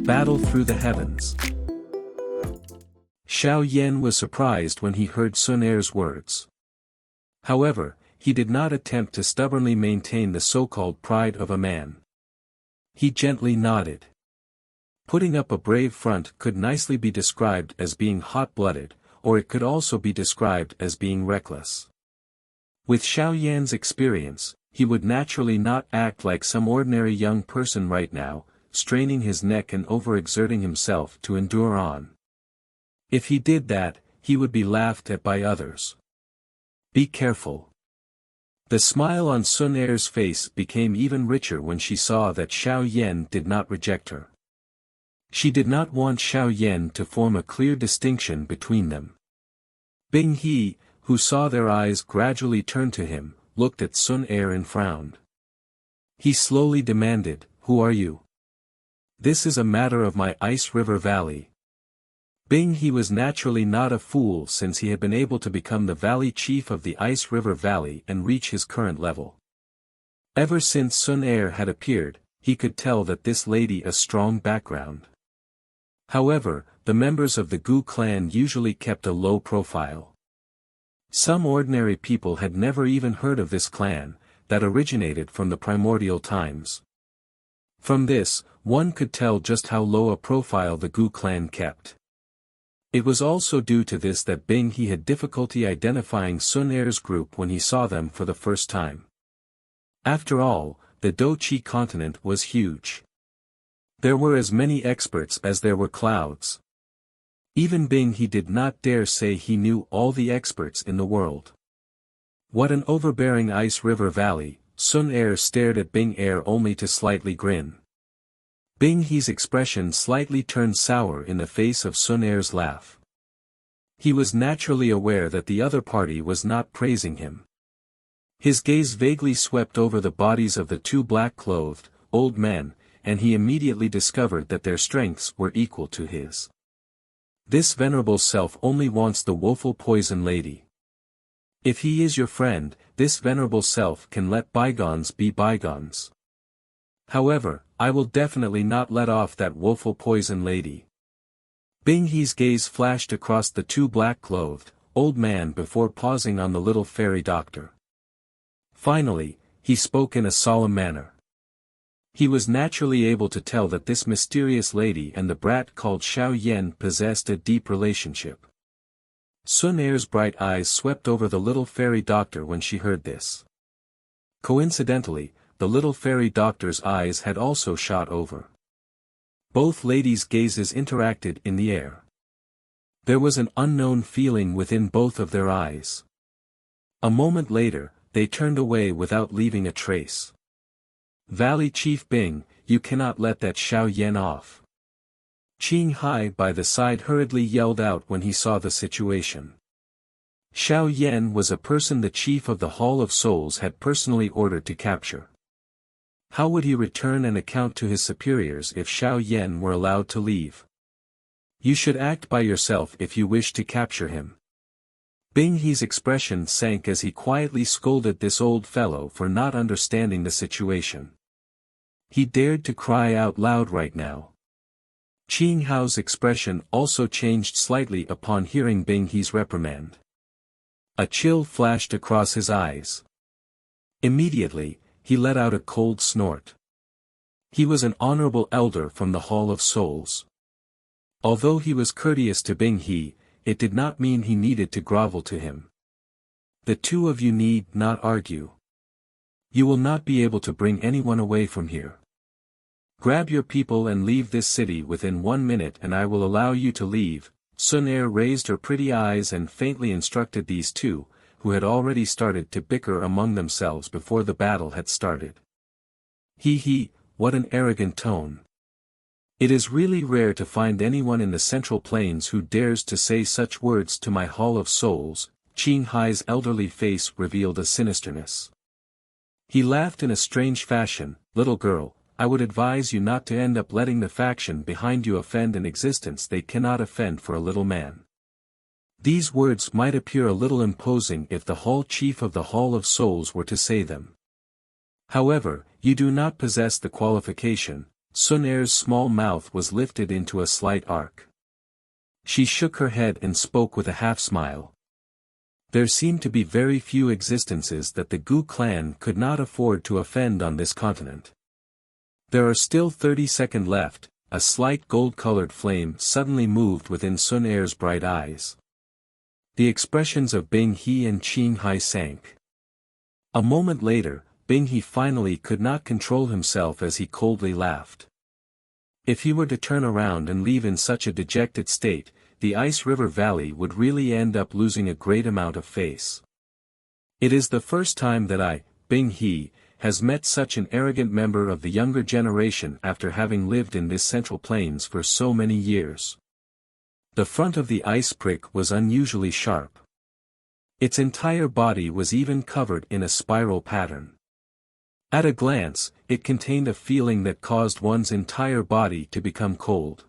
Battle through the heavens. Xiao Yan was surprised when he heard Sun Er's words. However, he did not attempt to stubbornly maintain the so-called pride of a man. He gently nodded. Putting up a brave front could nicely be described as being hot-blooded, or it could also be described as being reckless. With Xiao Yan's experience, he would naturally not act like some ordinary young person right now, straining his neck and overexerting himself to endure on. If he did that, he would be laughed at by others. Be careful. The smile on Sun Er's face became even richer when she saw that Xiao Yan did not reject her. She did not want Xiao Yan to form a clear distinction between them. Bing He, who saw their eyes gradually turn to him, looked at Sun Er and frowned. He slowly demanded, "Who are you?" "This is a matter of my Ice River Valley." Bing He was naturally not a fool since he had been able to become the valley chief of the Ice River Valley and reach his current level. Ever since Sun Er had appeared, he could tell that this lady a strong background. However, the members of the Dou clan usually kept a low profile. Some ordinary people had never even heard of this clan, that originated from the primordial times. From this, one could tell just how low a profile the Dou clan kept. It was also due to this that Bing He had difficulty identifying Sun Er's group when he saw them for the first time. After all, the Dou Qi continent was huge. There were as many experts as there were clouds. Even Bing He did not dare say he knew all the experts in the world. What an overbearing Ice River Valley. Sun Er stared at Bing Er only to slightly grin. Bing He's expression slightly turned sour in the face of Sun Er's laugh. He was naturally aware that the other party was not praising him. His gaze vaguely swept over the bodies of the two black-clothed, old men, and he immediately discovered that their strengths were equal to his. This venerable self only wants the woeful poison lady. If he is your friend, this venerable self can let bygones be bygones. However, I will definitely not let off that woeful poison lady. Bing He's gaze flashed across the two black-clothed, old man before pausing on the little fairy doctor. Finally, he spoke in a solemn manner. He was naturally able to tell that this mysterious lady and the brat called Xiao Yan possessed a deep relationship. Sun Er's bright eyes swept over the little fairy doctor when she heard this. Coincidentally, the little fairy doctor's eyes had also shot over. Both ladies' gazes interacted in the air. There was an unknown feeling within both of their eyes. A moment later, they turned away without leaving a trace. Valley Chief Bing, you cannot let that Xiao Yan off. Qing Hai by the side hurriedly yelled out when he saw the situation. Xiao Yan was a person the chief of the Hall of Souls had personally ordered to capture. How would he return an account to his superiors if Xiao Yan were allowed to leave? You should act by yourself if you wish to capture him. Bing He's expression sank as he quietly scolded this old fellow for not understanding the situation. He dared to cry out loud right now. Qing Hao's expression also changed slightly upon hearing Bing He's reprimand. A chill flashed across his eyes. Immediately, he let out a cold snort. He was an honorable elder from the Hall of Souls. Although he was courteous to Bing He, it did not mean he needed to grovel to him. The two of you need not argue. You will not be able to bring anyone away from here. Grab your people and leave this city within 1 minute and I will allow you to leave. Sun Er raised her pretty eyes and faintly instructed these two, who had already started to bicker among themselves before the battle had started. He, what an arrogant tone. It is really rare to find anyone in the Central Plains who dares to say such words to my Hall of Souls. Qing Hai's elderly face revealed a sinisterness. He laughed in a strange fashion. Little girl, I would advise you not to end up letting the faction behind you offend an existence they cannot offend for a little man. These words might appear a little imposing if the Hall Chief of the Hall of Souls were to say them. However, you do not possess the qualification. Sun Er's small mouth was lifted into a slight arc. She shook her head and spoke with a half-smile. There seemed to be very few existences that the Gu clan could not afford to offend on this continent. There are still 30 seconds left. A slight gold-colored flame suddenly moved within Sun Er's bright eyes. The expressions of Bing He and Qing Hai sank. A moment later, Bing He finally could not control himself as he coldly laughed. If he were to turn around and leave in such a dejected state, the Ice River Valley would really end up losing a great amount of face. It is the first time that I, Bing He, has met such an arrogant member of the younger generation after having lived in this Central Plains for so many years. The front of the ice prick was unusually sharp. Its entire body was even covered in a spiral pattern. At a glance, it contained a feeling that caused one's entire body to become cold.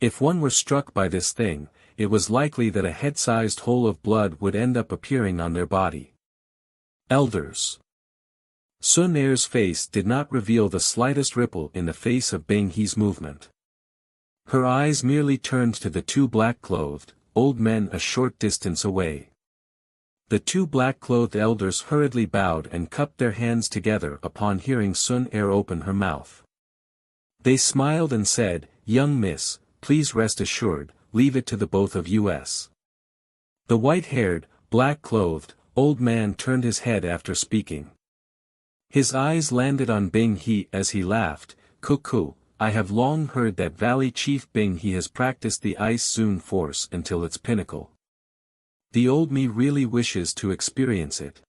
If one were struck by this thing, it was likely that a head-sized hole of blood would end up appearing on their body. Elders. Sun Er's face did not reveal the slightest ripple in the face of Bing He's movement. Her eyes merely turned to the two black-clothed, old men a short distance away. The two black-clothed elders hurriedly bowed and cupped their hands together upon hearing Sun Er open her mouth. They smiled and said, "Young miss, please rest assured, leave it to the both of us." The white-haired, black-clothed, old man turned his head after speaking. His eyes landed on Bing He as he laughed. "Cuckoo, I have long heard that Valley Chief Bing He has practiced the Ice Zone force until its pinnacle. The old me really wishes to experience it."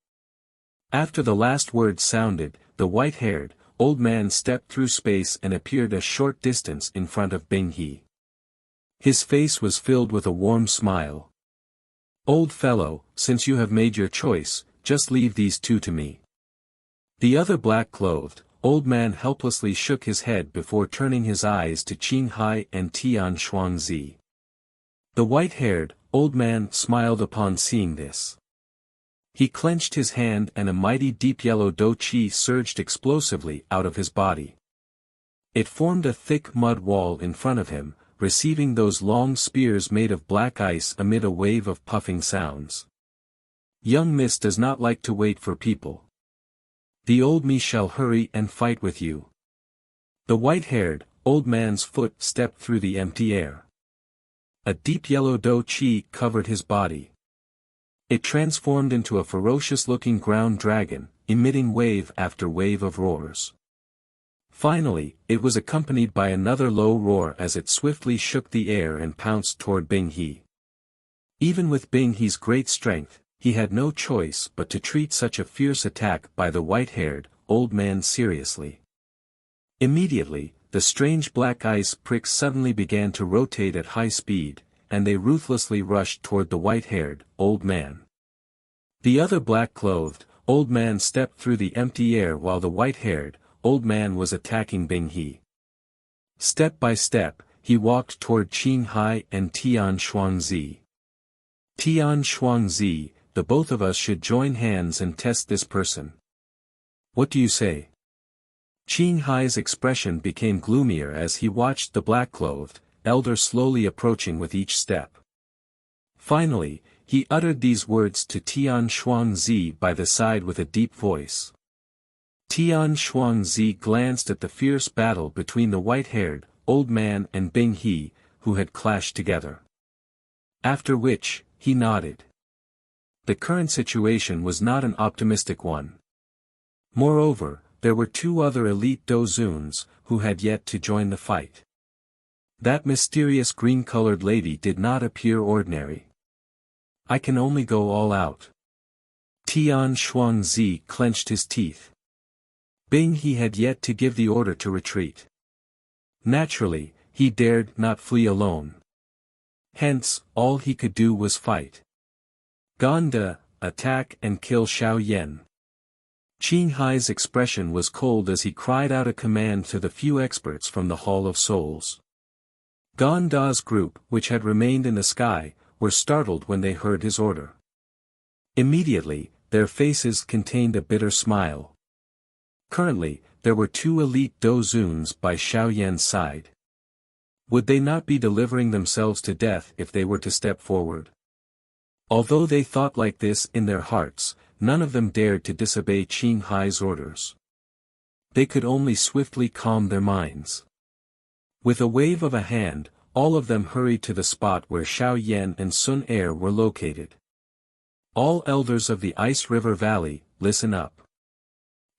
After the last word sounded, the white-haired, old man stepped through space and appeared a short distance in front of Bing He. His face was filled with a warm smile. "Old fellow, since you have made your choice, just leave these two to me." The other black-clothed, old man helplessly shook his head before turning his eyes to Qing Hai and Tian Shuangzi. The white-haired, old man smiled upon seeing this. He clenched his hand and a mighty deep yellow Dou Qi surged explosively out of his body. It formed a thick mud wall in front of him, receiving those long spears made of black ice amid a wave of puffing sounds. Young miss does not like to wait for people. The old me shall hurry and fight with you. The white-haired, old man's foot stepped through the empty air. A deep yellow Dou Qi covered his body. It transformed into a ferocious-looking ground dragon, emitting wave after wave of roars. Finally, it was accompanied by another low roar as it swiftly shook the air and pounced toward Bing He. Even with Bing He's great strength, he had no choice but to treat such a fierce attack by the white-haired, old man seriously. Immediately, the strange black ice pricks suddenly began to rotate at high speed, and they ruthlessly rushed toward the white-haired, old man. The other black-clothed, old man stepped through the empty air while the white-haired, old man was attacking Bing He. Step by step, he walked toward Qing Hai and Tian Shuangzi. "Tian Shuangzi, the both of us should join hands and test this person. What do you say?" Qing Hai's expression became gloomier as he watched the black-clothed elder slowly approaching with each step. Finally, he uttered these words to Tian Shuangzi by the side with a deep voice. Tian Shuangzi glanced at the fierce battle between the white-haired, old man and Bing He, who had clashed together. After which, he nodded. The current situation was not an optimistic one. Moreover, there were two other elite Dozuns, who had yet to join the fight. That mysterious green-colored lady did not appear ordinary. "I can only go all out." Tian Shuangzi clenched his teeth. Bing He had yet to give the order to retreat. Naturally, he dared not flee alone. Hence, all he could do was fight. Gonda, attack and kill Xiao Yan. Qing Hai's expression was cold as he cried out a command to the few experts from the Hall of Souls. Gonda's group, which had remained in the sky, were startled when they heard his order. Immediately, their faces contained a bitter smile. Currently, there were two elite Dou Zuns by Xiao Yan's side. Would they not be delivering themselves to death if they were to step forward? Although they thought like this in their hearts, none of them dared to disobey Qing Hai's orders. They could only swiftly calm their minds. With a wave of a hand, all of them hurried to the spot where Xiao Yan and Sun Er were located. All elders of the Ice River Valley, listen up.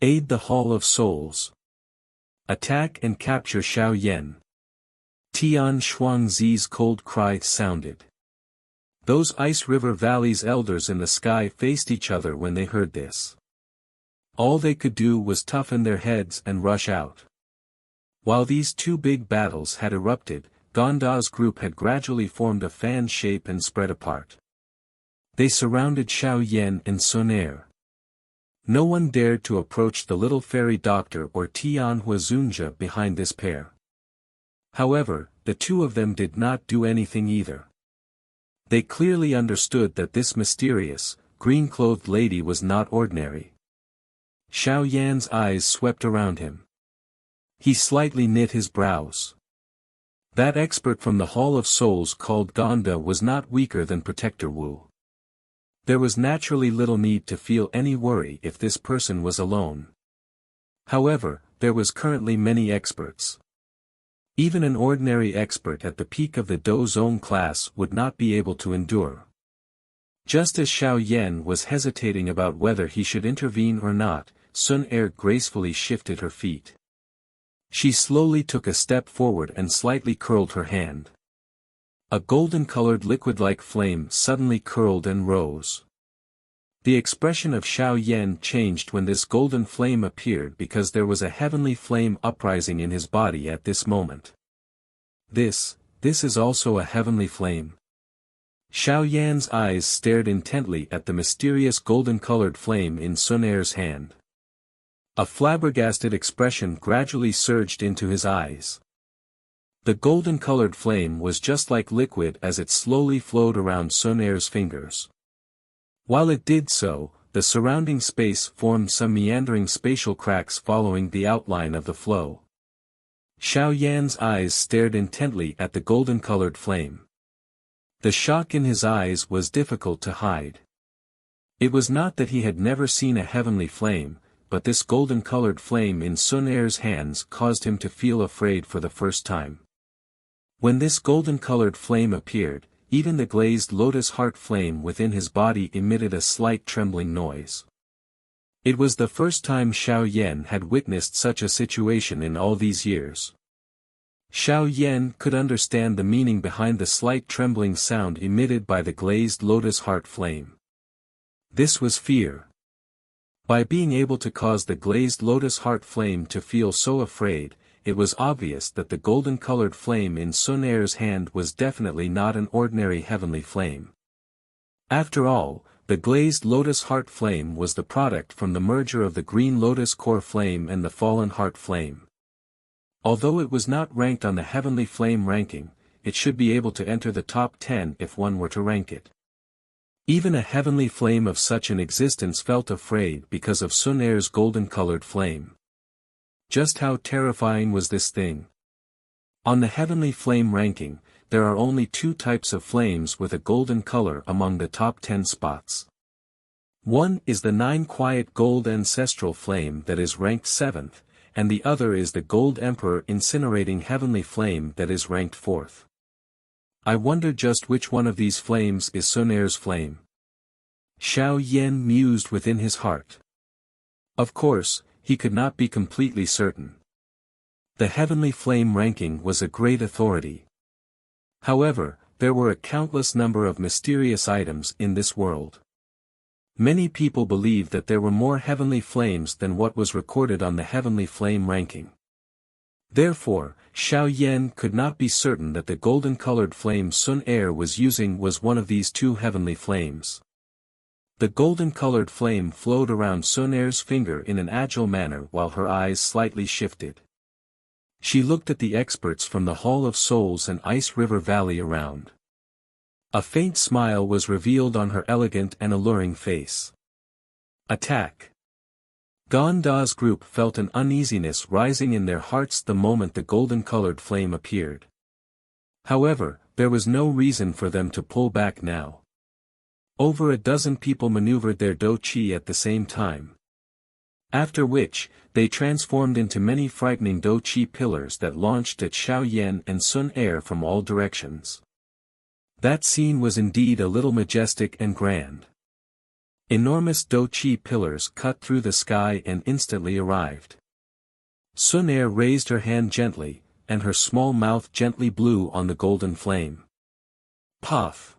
Aid the Hall of Souls. Attack and capture Xiao Yan. Tian Shuangzi's cold cry sounded. Those Ice River Valley's elders in the sky faced each other when they heard this. All they could do was toughen their heads and rush out. While these two big battles had erupted, Gonda's group had gradually formed a fan shape and spread apart. They surrounded Xiao Yan and Sun Er. No one dared to approach the little fairy doctor or Tian Huazunja behind this pair. However, the two of them did not do anything either. They clearly understood that this mysterious, green-clothed lady was not ordinary. Xiao Yan's eyes swept around him. He slightly knit his brows. That expert from the Hall of Souls called Gonda was not weaker than Protector Wu. There was naturally little need to feel any worry if this person was alone. However, there was currently many experts. Even an ordinary expert at the peak of the Dou Zone class would not be able to endure. Just as Xiao Yan was hesitating about whether he should intervene or not, Sun Er gracefully shifted her feet. She slowly took a step forward and slightly curled her hand. A golden-colored liquid-like flame suddenly curled and rose. The expression of Xiao Yan changed when this golden flame appeared because there was a heavenly flame uprising in his body at this moment. This is also a heavenly flame. Xiao Yan's eyes stared intently at the mysterious golden-colored flame in Sun Er's hand. A flabbergasted expression gradually surged into his eyes. The golden-colored flame was just like liquid as it slowly flowed around Sun Er's fingers. While it did so, the surrounding space formed some meandering spatial cracks following the outline of the flow. Xiao Yan's eyes stared intently at the golden-colored flame. The shock in his eyes was difficult to hide. It was not that he had never seen a heavenly flame, but this golden-colored flame in Sun Er's hands caused him to feel afraid for the first time. When this golden-colored flame appeared, even the glazed lotus heart flame within his body emitted a slight trembling noise. It was the first time Xiao Yan had witnessed such a situation in all these years. Xiao Yan could understand the meaning behind the slight trembling sound emitted by the glazed lotus heart flame. This was fear. By being able to cause the glazed lotus heart flame to feel so afraid, it was obvious that the golden-colored flame in Sun Er's hand was definitely not an ordinary heavenly flame. After all, the glazed lotus heart flame was the product from the merger of the green lotus core flame and the fallen heart flame. Although it was not ranked on the heavenly flame ranking, it should be able to enter the top 10 if one were to rank it. Even a heavenly flame of such an existence felt afraid because of Sun Er's golden-colored flame. Just how terrifying was this thing? On the heavenly flame ranking, there are only two types of flames with a golden color among the top 10 spots. One is the 9 quiet gold ancestral flame that is ranked 7th, and the other is the gold emperor incinerating heavenly flame that is ranked 4th. I wonder just which one of these flames is Sun Er's flame. Xiao Yan mused within his heart. Of course, he could not be completely certain. The heavenly flame ranking was a great authority. However, there were a countless number of mysterious items in this world. Many people believed that there were more heavenly flames than what was recorded on the heavenly flame ranking. Therefore, Xiao Yan could not be certain that the golden-colored flame Sun Er was using was one of these two heavenly flames. The golden-colored flame flowed around Sun Er's finger in an agile manner while her eyes slightly shifted. She looked at the experts from the Hall of Souls and Ice River Valley around. A faint smile was revealed on her elegant and alluring face. Attack! Gonda's group felt an uneasiness rising in their hearts the moment the golden-colored flame appeared. However, there was no reason for them to pull back now. Over a dozen people maneuvered their Dou Qi at the same time. After which, they transformed into many frightening Dou Qi pillars that launched at Xiao Yan and Sun Er from all directions. That scene was indeed a little majestic and grand. Enormous Dou Qi pillars cut through the sky and instantly arrived. Sun Er raised her hand gently, and her small mouth gently blew on the golden flame. Puff!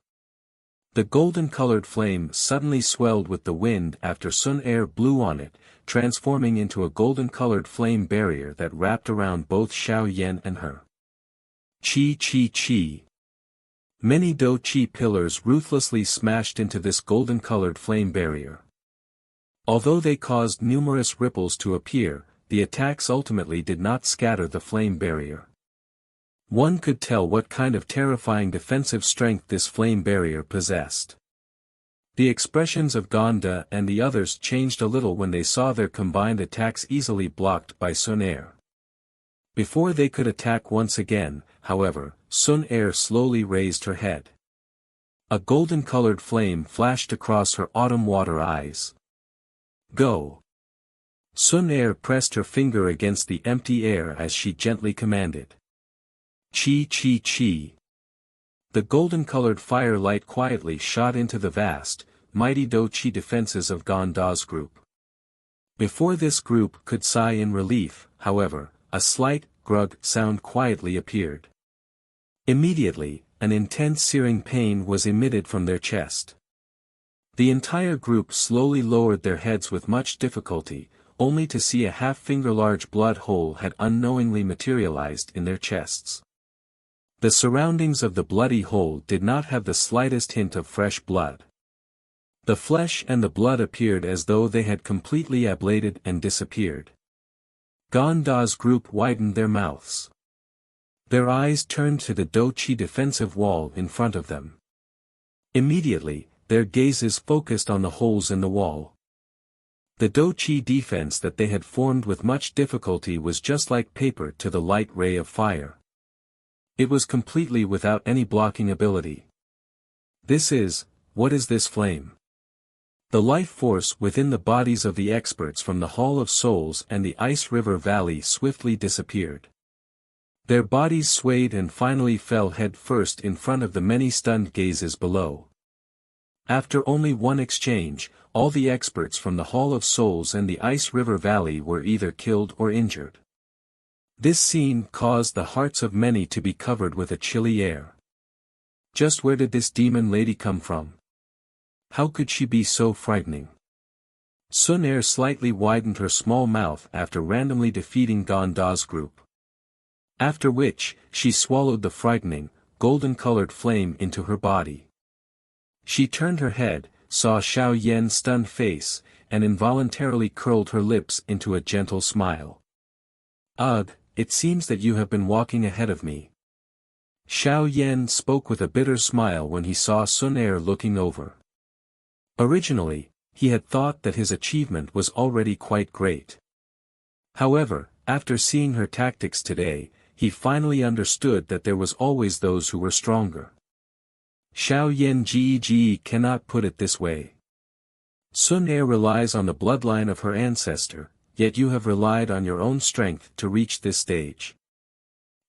The golden-colored flame suddenly swelled with the wind after Sun Er blew on it, transforming into a golden-colored flame barrier that wrapped around both Xiao Yan and her. Chi chi chi! Many Dou Qi pillars ruthlessly smashed into this golden-colored flame barrier. Although they caused numerous ripples to appear, the attacks ultimately did not scatter the flame barrier. One could tell what kind of terrifying defensive strength this flame barrier possessed. The expressions of Gonda and the others changed a little when they saw their combined attacks easily blocked by Sun Er. Before they could attack once again, however, Sun Er slowly raised her head. A golden-colored flame flashed across her autumn water eyes. Go! Sun Er pressed her finger against the empty air as she gently commanded. Chi chi chi! The golden-colored firelight quietly shot into the vast, mighty Dou Qi defenses of Gonda's group. Before this group could sigh in relief, however, a slight, grug sound quietly appeared. Immediately, an intense searing pain was emitted from their chest. The entire group slowly lowered their heads with much difficulty, only to see a half-finger-large blood hole had unknowingly materialized in their chests. The surroundings of the bloody hole did not have the slightest hint of fresh blood. The flesh and the blood appeared as though they had completely ablated and disappeared. Gonda's group widened their mouths. Their eyes turned to the Dou Qi defensive wall in front of them. Immediately, their gazes focused on the holes in the wall. The Dou Qi defense that they had formed with much difficulty was just like paper to the light ray of fire. It was completely without any blocking ability. What is this flame? The life force within the bodies of the experts from the Hall of Souls and the Ice River Valley swiftly disappeared. Their bodies swayed and finally fell head first in front of the many stunned gazes below. After only one exchange, all the experts from the Hall of Souls and the Ice River Valley were either killed or injured. This scene caused the hearts of many to be covered with a chilly air. Just where did this demon lady come from? How could she be so frightening? Sun Er slightly widened her small mouth after randomly defeating Gonda's group. After which, she swallowed the frightening, golden-colored flame into her body. She turned her head, saw Xiao Yan's stunned face, and involuntarily curled her lips into a gentle smile. Ugh, it seems that you have been walking ahead of me. Xiao Yan spoke with a bitter smile when he saw Sun Er looking over. Originally, he had thought that his achievement was already quite great. However, after seeing her tactics today, he finally understood that there was always those who were stronger. Xiao Yan Ji cannot put it this way. Sun Er relies on the bloodline of her ancestor, yet you have relied on your own strength to reach this stage.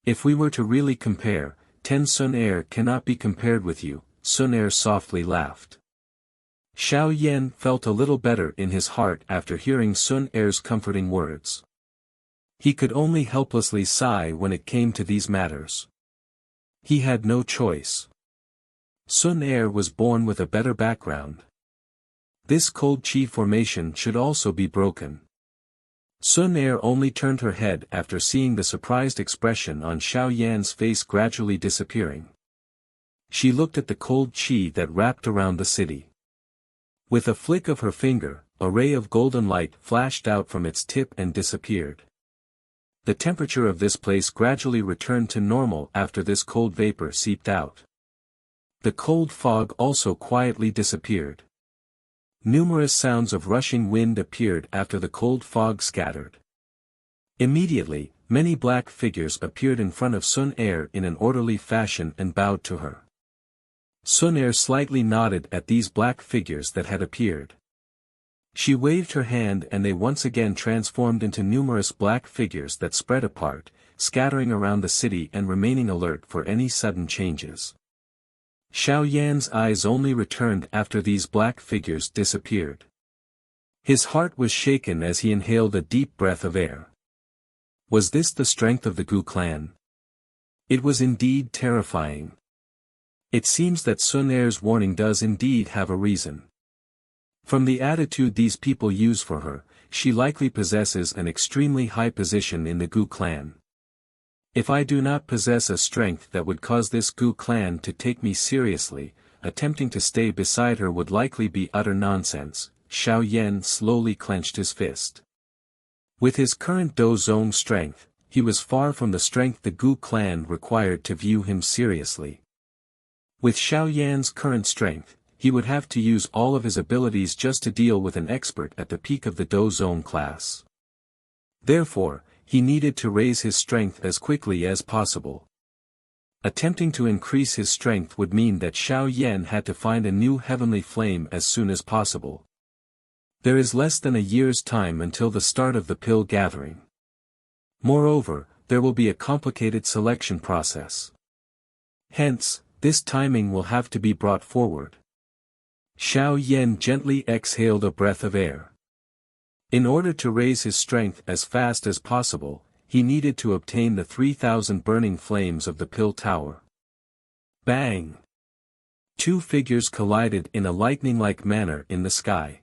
If we were to really compare, 10 Sun Er cannot be compared with you, Sun Er softly laughed. Xiao Yan felt a little better in his heart after hearing Sun Er's comforting words. He could only helplessly sigh when it came to these matters. He had no choice. Sun Er was born with a better background. This cold chi formation should also be broken. Sun Er only turned her head after seeing the surprised expression on Xiao Yan's face gradually disappearing. She looked at the cold chi that wrapped around the city. With a flick of her finger, a ray of golden light flashed out from its tip and disappeared. The temperature of this place gradually returned to normal after this cold vapor seeped out. The cold fog also quietly disappeared. Numerous sounds of rushing wind appeared after the cold fog scattered. Immediately, many black figures appeared in front of Sun Er in an orderly fashion and bowed to her. Sun Er slightly nodded at these black figures that had appeared. She waved her hand and they once again transformed into numerous black figures that spread apart, scattering around the city and remaining alert for any sudden changes. Xiao Yan's eyes only returned after these black figures disappeared. His heart was shaken as he inhaled a deep breath of air. Was this the strength of the Dou clan? It was indeed terrifying. It seems that Sun Er's warning does indeed have a reason. From the attitude these people use for her, she likely possesses an extremely high position in the Dou clan. If I do not possess a strength that would cause this Dou clan to take me seriously, attempting to stay beside her would likely be utter nonsense. Xiao Yan slowly clenched his fist. With his current Dou zone strength, he was far from the strength the Dou clan required to view him seriously. With Xiao Yan's current strength, he would have to use all of his abilities just to deal with an expert at the peak of the Dou zone class. Therefore, he needed to raise his strength as quickly as possible. Attempting to increase his strength would mean that Xiao Yan had to find a new heavenly flame as soon as possible. There is less than a year's time until the start of the pill gathering. Moreover, there will be a complicated selection process. Hence, this timing will have to be brought forward. Xiao Yan gently exhaled a breath of air. In order to raise his strength as fast as possible, he needed to obtain the 3,000 burning flames of the pill tower. Bang! Two figures collided in a lightning-like manner in the sky.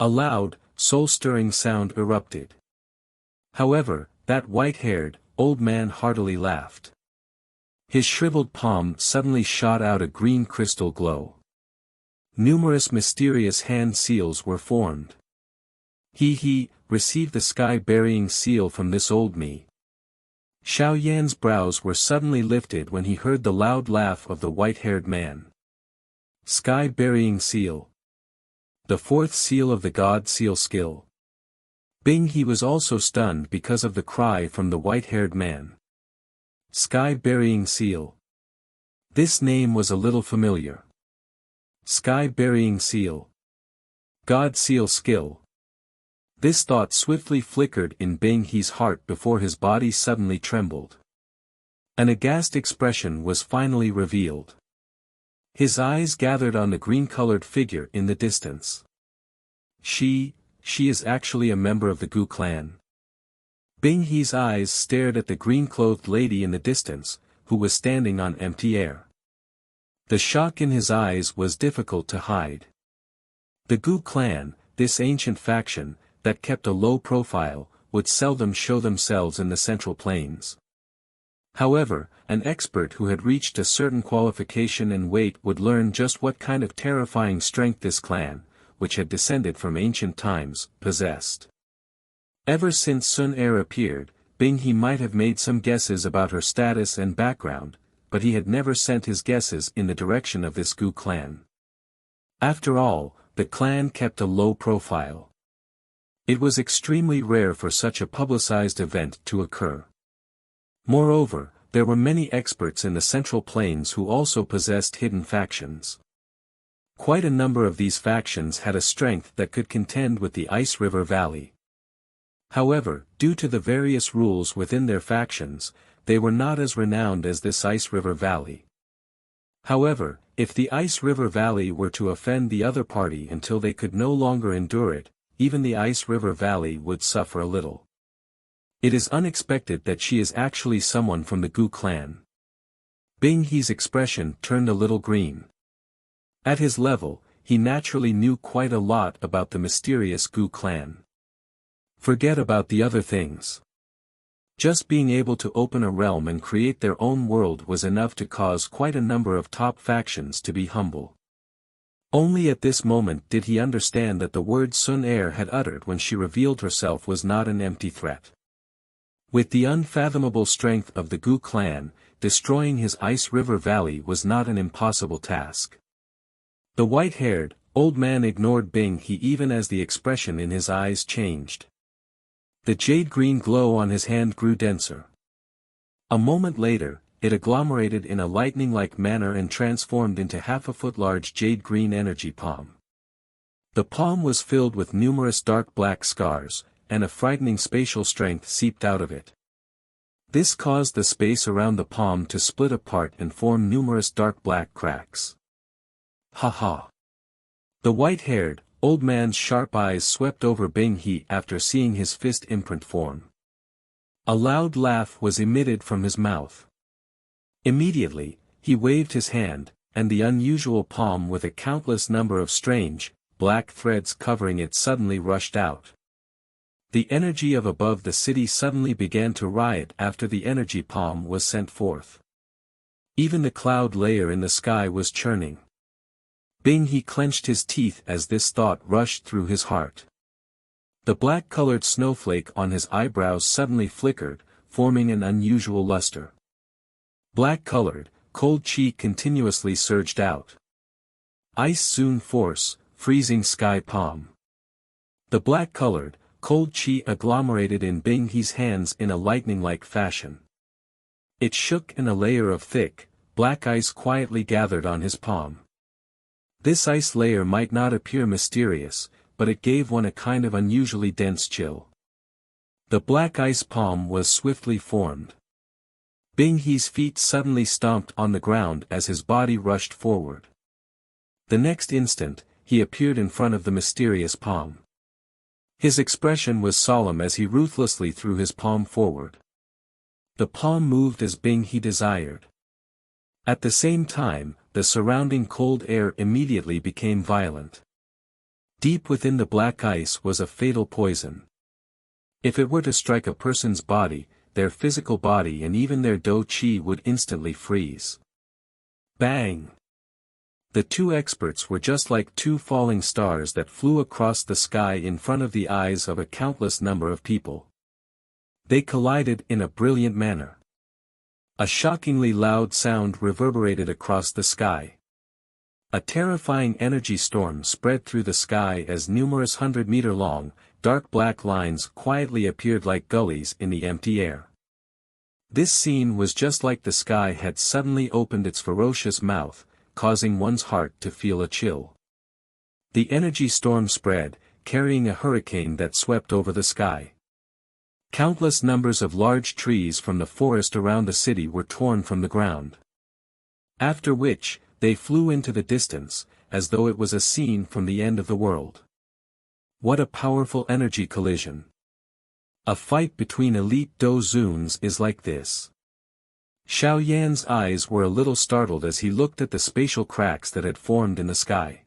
A loud, soul-stirring sound erupted. However, that white-haired, old man heartily laughed. His shriveled palm suddenly shot out a green crystal glow. Numerous mysterious hand seals were formed. He received the sky-burying seal from this old me. Xiao Yan's brows were suddenly lifted when he heard the loud laugh of the white-haired man. Sky-burying seal. The fourth seal of the God Seal skill. He was also stunned because of the cry from the white-haired man. Sky-burying seal. This name was a little familiar. Sky-burying seal. God Seal skill. This thought swiftly flickered in Bing He's heart before his body suddenly trembled. An aghast expression was finally revealed. His eyes gathered on the green-colored figure in the distance. She is actually a member of the Dou clan. Bing He's eyes stared at the green-clothed lady in the distance, who was standing on empty air. The shock in his eyes was difficult to hide. The Dou clan, this ancient faction, that kept a low profile, would seldom show themselves in the Central Plains. However, an expert who had reached a certain qualification and weight would learn just what kind of terrifying strength this clan, which had descended from ancient times, possessed. Ever since Sun Er appeared, Bing He might have made some guesses about her status and background, but he had never sent his guesses in the direction of this Dou clan. After all, the clan kept a low profile. It was extremely rare for such a publicized event to occur. Moreover, there were many experts in the Central Plains who also possessed hidden factions. Quite a number of these factions had a strength that could contend with the Ice River Valley. However, due to the various rules within their factions, they were not as renowned as this Ice River Valley. However, if the Ice River Valley were to offend the other party until they could no longer endure it, even the Ice River Valley would suffer a little. It is unexpected that she is actually someone from the Dou clan. Bing He's expression turned a little green. At his level, he naturally knew quite a lot about the mysterious Dou clan. Forget about the other things. Just being able to open a realm and create their own world was enough to cause quite a number of top factions to be humble. Only at this moment did he understand that the word Sun Er had uttered when she revealed herself was not an empty threat. With the unfathomable strength of the Dou clan, destroying his Ice River Valley was not an impossible task. The white-haired, Old Man ignored Bing He even as the expression in his eyes changed. The jade-green glow on his hand grew denser. A moment later, it agglomerated in a lightning-like manner and transformed into half-a-foot-large jade-green energy palm. The palm was filled with numerous dark black scars, and a frightening spatial strength seeped out of it. This caused the space around the palm to split apart and form numerous dark black cracks. Ha ha! The white-haired, old man's sharp eyes swept over Bing He after seeing his fist imprint form. A loud laugh was emitted from his mouth. Immediately, he waved his hand, and the unusual palm with a countless number of strange, black threads covering it suddenly rushed out. The energy of above the city suddenly began to riot after the energy palm was sent forth. Even the cloud layer in the sky was churning. Bing He clenched his teeth as this thought rushed through his heart. The black-colored snowflake on his eyebrows suddenly flickered, forming an unusual luster. Black-colored, cold chi continuously surged out. Ice Soon Force, freezing sky palm. The black-colored, cold chi agglomerated in Bing He's hands in a lightning-like fashion. It shook and a layer of thick, black ice quietly gathered on his palm. This ice layer might not appear mysterious, but it gave one a kind of unusually dense chill. The black ice palm was swiftly formed. Bing He's feet suddenly stomped on the ground as his body rushed forward. The next instant, he appeared in front of the mysterious palm. His expression was solemn as he ruthlessly threw his palm forward. The palm moved as Bing He desired. At the same time, the surrounding cold air immediately became violent. Deep within the black ice was a fatal poison. If it were to strike a person's body, their physical body and even their Dou Qi would instantly freeze. Bang! The two experts were just like two falling stars that flew across the sky in front of the eyes of a countless number of people. They collided in a brilliant manner. A shockingly loud sound reverberated across the sky. A terrifying energy storm spread through the sky as numerous 100-meter-long, dark black lines quietly appeared like gullies in the empty air. This scene was just like the sky had suddenly opened its ferocious mouth, causing one's heart to feel a chill. The energy storm spread, carrying a hurricane that swept over the sky. Countless numbers of large trees from the forest around the city were torn from the ground. After which, they flew into the distance, as though it was a scene from the end of the world. What a powerful energy collision. A fight between elite Dou Zuns is like this. Xiao Yan's eyes were a little startled as he looked at the spatial cracks that had formed in the sky.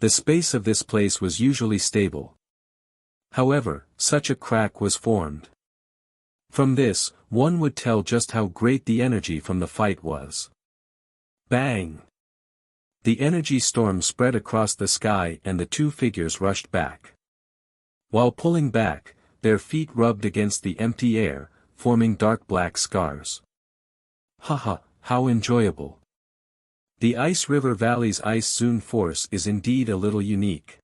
The space of this place was usually stable. However, such a crack was formed. From this, one would tell just how great the energy from the fight was. Bang! The energy storm spread across the sky and the two figures rushed back. While pulling back, their feet rubbed against the empty air, forming dark black scars. Haha, how enjoyable. The Ice River Valley's Ice Soon Force is indeed a little unique.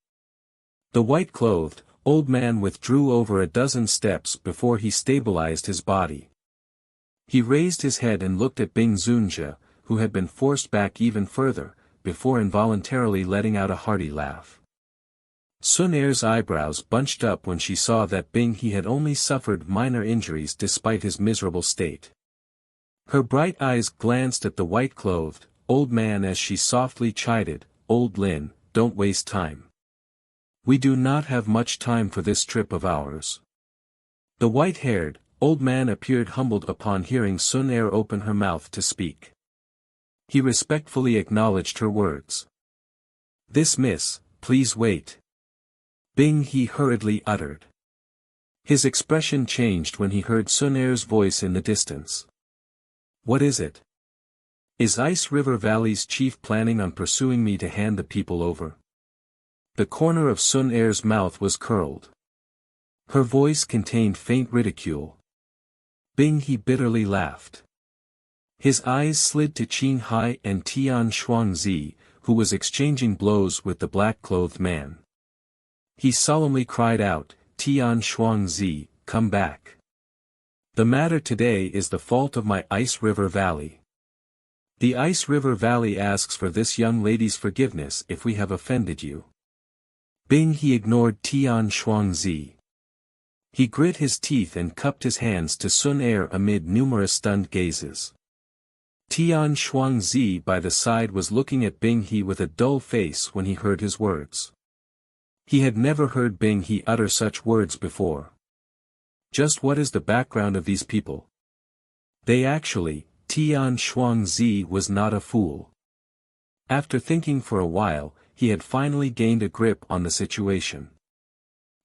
The white-clothed, old man withdrew over a dozen steps before he stabilized his body. He raised his head and looked at Bing Zunjie, who had been forced back even further, before involuntarily letting out a hearty laugh. Sun Er's eyebrows bunched up when she saw that Bing He had only suffered minor injuries despite his miserable state. Her bright eyes glanced at the white-clothed, old man as she softly chided, "Old Lin, don't waste time. We do not have much time for this trip of ours." The white-haired, old man appeared humbled upon hearing Sun Er open her mouth to speak. He respectfully acknowledged her words. "This miss, please wait." Bing He hurriedly uttered. His expression changed when he heard Sun Er's voice in the distance. "What is it? Is Ice River Valley's chief planning on pursuing me to hand the people over?" The corner of Sun Er's mouth was curled. Her voice contained faint ridicule. Bing He bitterly laughed. His eyes slid to Qing Hai and Tian Shuangzi, who was exchanging blows with the black-clothed man. He solemnly cried out, "Tian Shuangzi, come back. The matter today is the fault of my Ice River Valley. The Ice River Valley asks for this young lady's forgiveness if we have offended you." Bing He ignored Tian Shuangzi. He grit his teeth and cupped his hands to Sun Er amid numerous stunned gazes. Tian Shuangzi by the side was looking at Bing He with a dull face when he heard his words. He had never heard Bing He utter such words before. Just what is the background of these people? Tian Shuangzi was not a fool. After thinking for a while, he had finally gained a grip on the situation.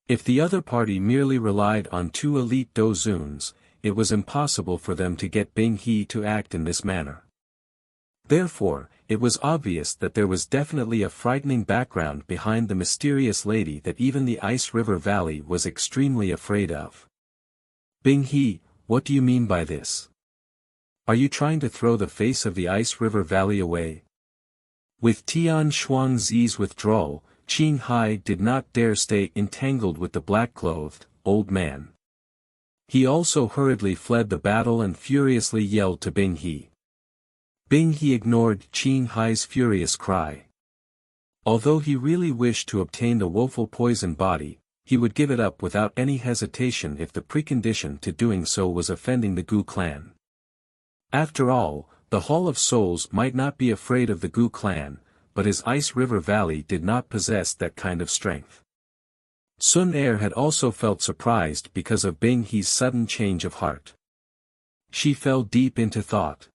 If the other party merely relied on two elite dozuns, it was impossible for them to get Bing He to act in this manner. Therefore, it was obvious that there was definitely a frightening background behind the mysterious lady that even the Ice River Valley was extremely afraid of. "Bing He, what do you mean by this? Are you trying to throw the face of the Ice River Valley away?" With Tian Shuangzi's withdrawal, Qing Hai did not dare stay entangled with the black-clothed, old man. He also hurriedly fled the battle and furiously yelled to Bing He. Bing He ignored Qing Hai's furious cry. Although he really wished to obtain the woeful poison body, he would give it up without any hesitation if the precondition to doing so was offending the Gu clan. After all, the Hall of Souls might not be afraid of the Gu clan, but his Ice River Valley did not possess that kind of strength. Sun Er had also felt surprised because of Bing He's sudden change of heart. She fell deep into thought.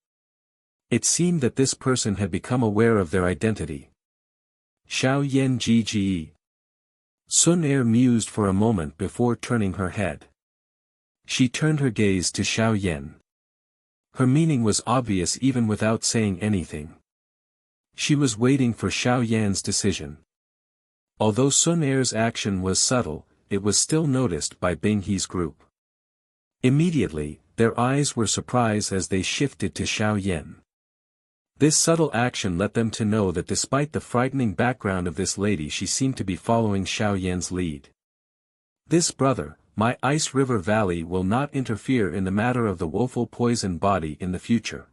It seemed that this person had become aware of their identity. Xiao Yan Gge. Sun Er mused for a moment before turning her head. She turned her gaze to Xiao Yan. Her meaning was obvious even without saying anything. She was waiting for Xiao Yan's decision. Although Sun Er's action was subtle, it was still noticed by Bing He's group. Immediately, their eyes were surprised as they shifted to Xiao Yan. This subtle action let them to know that despite the frightening background of this lady, she seemed to be following Xiao Yan's lead. "This brother, my Ice River Valley will not interfere in the matter of the woeful poison body in the future."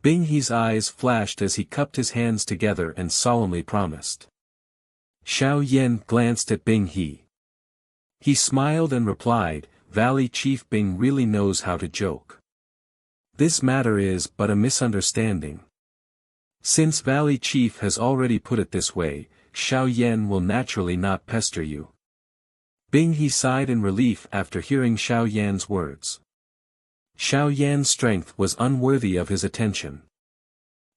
Bing He's eyes flashed as he cupped his hands together and solemnly promised. Xiao Yan glanced at Bing He. He smiled and replied, "Valley Chief Bing really knows how to joke. This matter is but a misunderstanding. Since Valley Chief has already put it this way, Xiao Yan will naturally not pester you." Bing He sighed in relief after hearing Xiao Yan's words. Xiao Yan's strength was unworthy of his attention.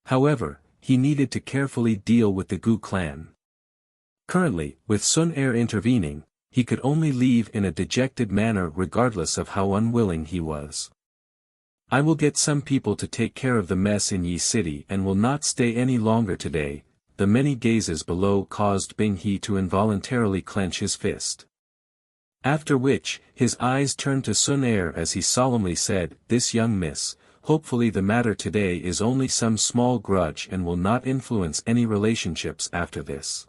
However, he needed to carefully deal with the Gu clan. Currently, with Sun Er intervening, he could only leave in a dejected manner regardless of how unwilling he was. "I will get some people to take care of the mess in Yi City and will not stay any longer today." The many gazes below caused Bing He to involuntarily clench his fist. After which, his eyes turned to Sun Er as he solemnly said, "This young miss, hopefully the matter today is only some small grudge and will not influence any relationships after this."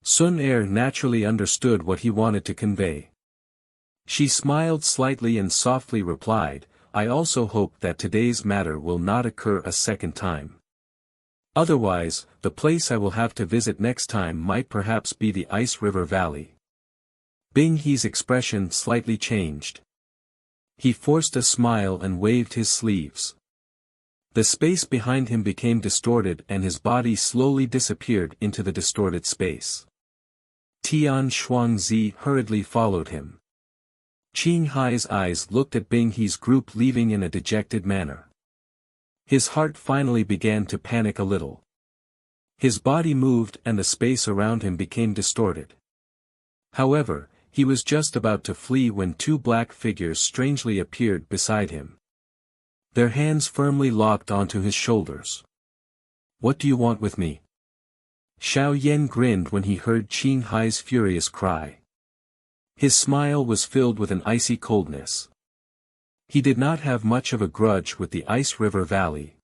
Sun Er naturally understood what he wanted to convey. She smiled slightly and softly replied, "I also hope that today's matter will not occur a second time. Otherwise, the place I will have to visit next time might perhaps be the Ice River Valley." Bing He's expression slightly changed. He forced a smile and waved his sleeves. The space behind him became distorted and his body slowly disappeared into the distorted space. Tian Shuangzi hurriedly followed him. Qing Hai's eyes looked at Bing He's group leaving in a dejected manner. His heart finally began to panic a little. His body moved and the space around him became distorted. However, he was just about to flee when two black figures strangely appeared beside him. Their hands firmly locked onto his shoulders. "What do you want with me?" Xiao Yan grinned when he heard Qing Hai's furious cry. His smile was filled with an icy coldness. He did not have much of a grudge with the Ice River Valley.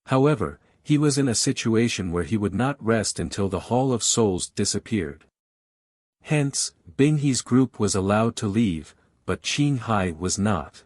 However, He was in a situation where he would not rest until the Hall of Souls disappeared. Hence, Bing He's group was allowed to leave, but Qing Hai was not.